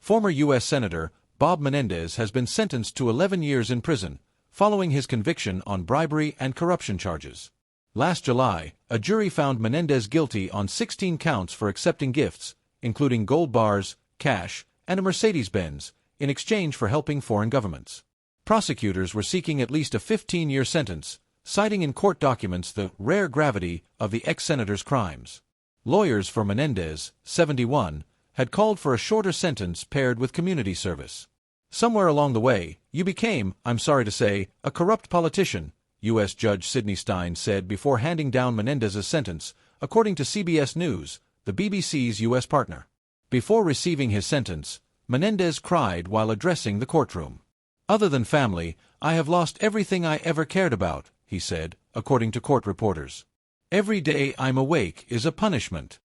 Former U.S. Senator Bob Menendez has been sentenced to 11 years in prison, following his conviction on bribery and corruption charges. Last July, a jury found Menendez guilty on 16 counts for accepting gifts, including gold bars, cash, and a Mercedes-Benz, in exchange for helping foreign governments. Prosecutors were seeking at least a 15-year sentence, citing in court documents the rare gravity of the ex-senator's crimes. Lawyers for Menendez, 71, had called for a shorter sentence paired with community service. Somewhere along the way, you became, I'm sorry to say, a corrupt politician, U.S. Judge Sidney Stein said before handing down Menendez's sentence, according to CBS News, the BBC's U.S. partner. Before receiving his sentence, Menendez cried while addressing the courtroom. "Other than family, I have lost everything I ever cared about," he said, according to court reporters. "Every day I'm awake is a punishment."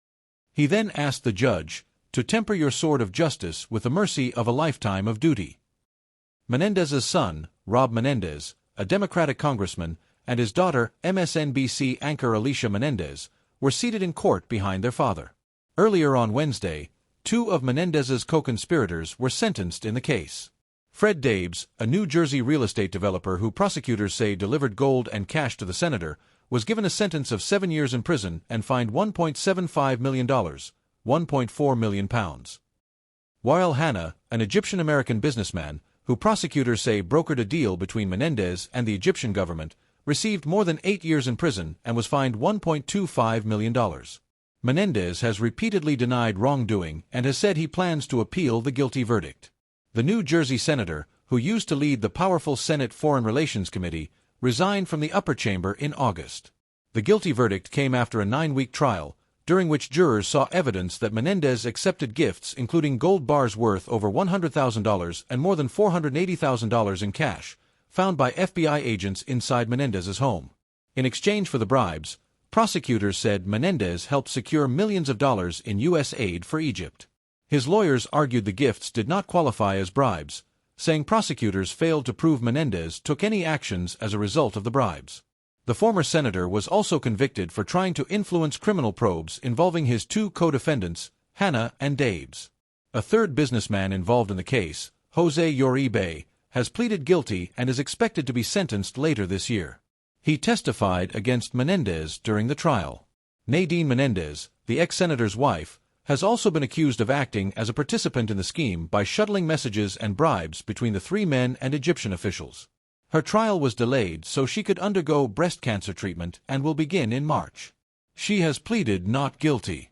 He then asked the judge to temper your sword of justice with the mercy of a lifetime of duty. Menendez's son, Rob Menendez, a Democratic congressman, and his daughter, MSNBC anchor Alicia Menendez, were seated in court behind their father. Earlier on Wednesday, two of Menendez's co-conspirators were sentenced in the case. Fred Dabes, a New Jersey real estate developer who prosecutors say delivered gold and cash to the senator, was given a sentence of 7 years in prison and fined $1.75 million, £1.4 million. Wael Hanna, an Egyptian-American businessman, who prosecutors say brokered a deal between Menendez and the Egyptian government, received more than 8 years in prison and was fined $1.25 million. Menendez has repeatedly denied wrongdoing and has said he plans to appeal the guilty verdict. The New Jersey senator, who used to lead the powerful Senate Foreign Relations Committee, resigned from the upper chamber in August. The guilty verdict came after a 9-week trial, during which jurors saw evidence that Menendez accepted gifts including gold bars worth over $100,000 and more than $480,000 in cash, found by FBI agents inside Menendez's home. In exchange for the bribes, prosecutors said Menendez helped secure millions of dollars in U.S. aid for Egypt. His lawyers argued the gifts did not qualify as bribes, saying prosecutors failed to prove Menendez took any actions as a result of the bribes. The former senator was also convicted for trying to influence criminal probes involving his two co-defendants, Hanna and Dabes. A third businessman involved in the case, Jose Uribe, has pleaded guilty and is expected to be sentenced later this year. He testified against Menendez during the trial. Nadine Menendez, the ex-senator's wife, has also been accused of acting as a participant in the scheme by shuttling messages and bribes between the three men and Egyptian officials. Her trial was delayed so she could undergo breast cancer treatment and will begin in March. She has pleaded not guilty.